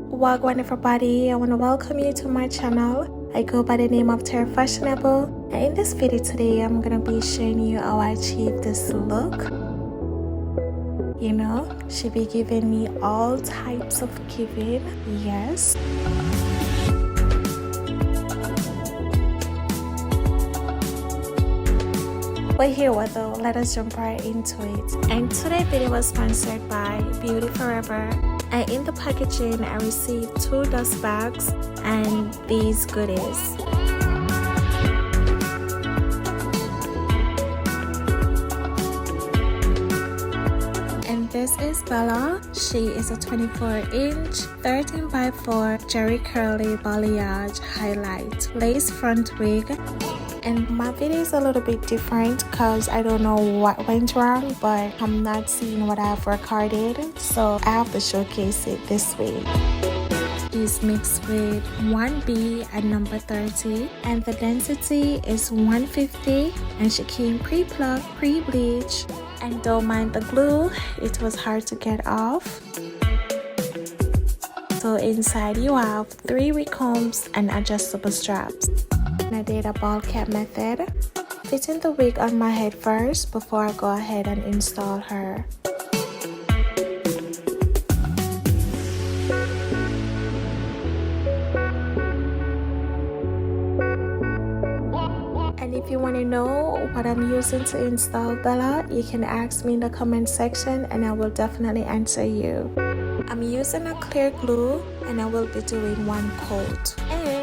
Wagwan everybody, I want to welcome you to my channel. I go by the name of Terra Fashionable, and in this video today I'm gonna be showing you how I achieve this look. You know, she be giving me all types of giving, yes. But here we go, let us jump right into it. And today's video was sponsored by Beautyforeverhair. And in the packaging, I received 2 dust bags and these goodies. And this is Bella. She is a 24-inch, 13x4 Jerry Curly Balayage highlight lace front wig. And my video is a little bit different because I don't know what went wrong, but I'm not seeing what I've recorded, so I have to showcase it this way. Is mixed with 1B at number 30, and the density is 150, and she came pre-plucked, pre-bleach, and don't mind the glue, it was hard to get off. So inside you have 3 wig combs and adjustable straps. I did a ball cap method, fitting the wig on my head first before I go ahead and install her. And if you want to know what I'm using to install Bella, you can ask me in the comment section and I will definitely answer you. I'm using a clear glue and I will be doing 1 coat. And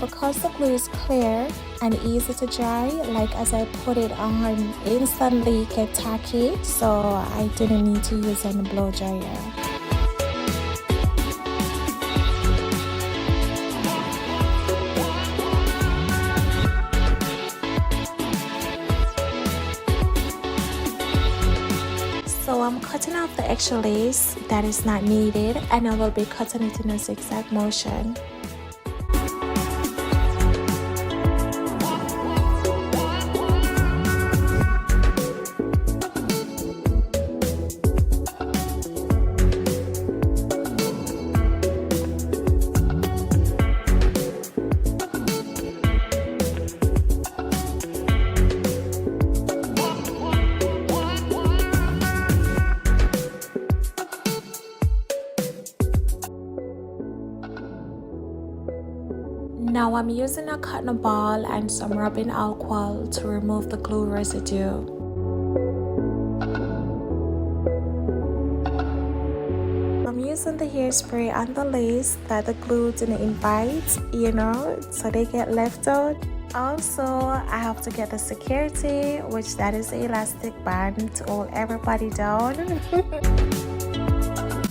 because the glue is clear and easy to dry, like as I put it on, instantly get tacky, so I didn't need to use any blow dryer. So I'm cutting off the extra lace that is not needed, and I will be cutting it in a zigzag motion. Now I'm using a cotton ball and some rubbing alcohol to remove the glue residue. I'm using the hairspray on the lace that the glue didn't invite, you know, so they get left out. Also, I have to get the security, which that is the elastic band to hold everybody down.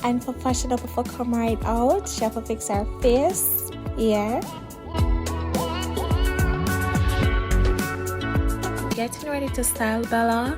And for Fashionable for come right out, she have to fix her face, yeah. Getting ready to style Bella.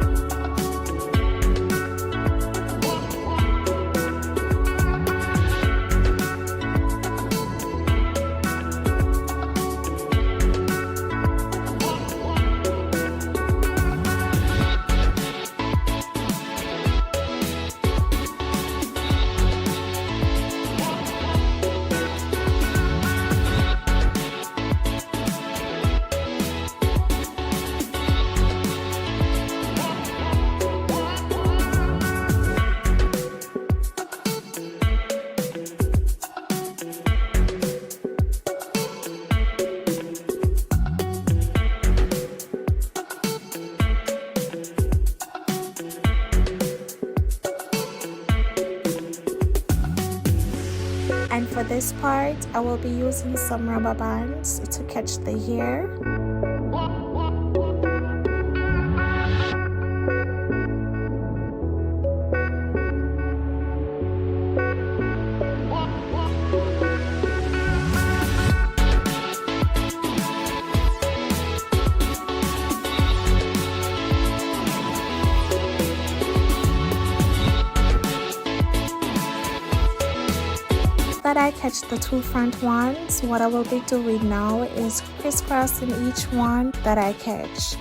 And for this part, I will be using some rubber bands to catch the hair. That I catch the 2 front ones, what I will be doing now is crisscrossing each one that I catch.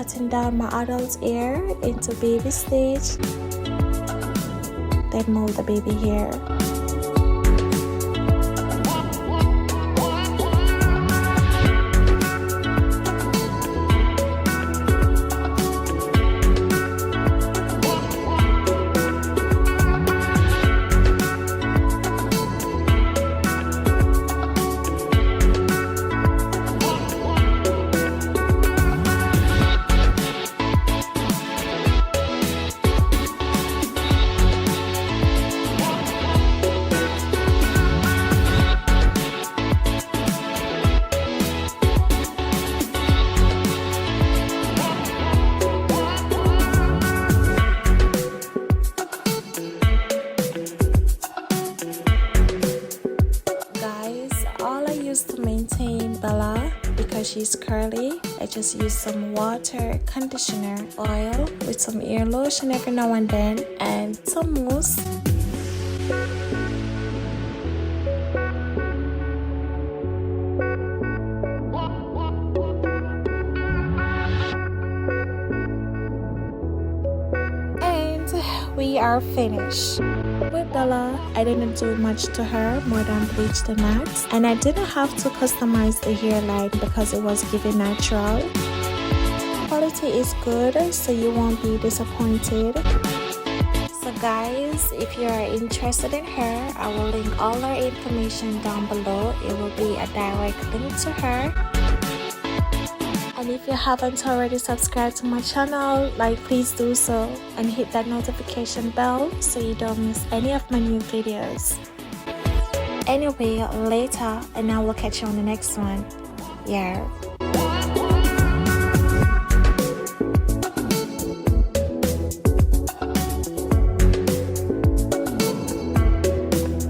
cutting down my adult hair into baby stage, then mold the baby hair. To maintain Bella because she's curly, I just use some water, conditioner, oil with some ear lotion every now and then, and some mousse. We are finished. With Bella, I didn't do much to her more than bleach the knots, and I didn't have to customize the hairline because it was given natural. Quality is good, so you won't be disappointed. So guys, if you are interested in her, I will link all her information down below. It will be a direct link to her. And if you haven't already subscribed to my channel, please do so and hit that notification bell so you don't miss any of my new videos. Anyway, later, and I will catch you on the next one. Yeah.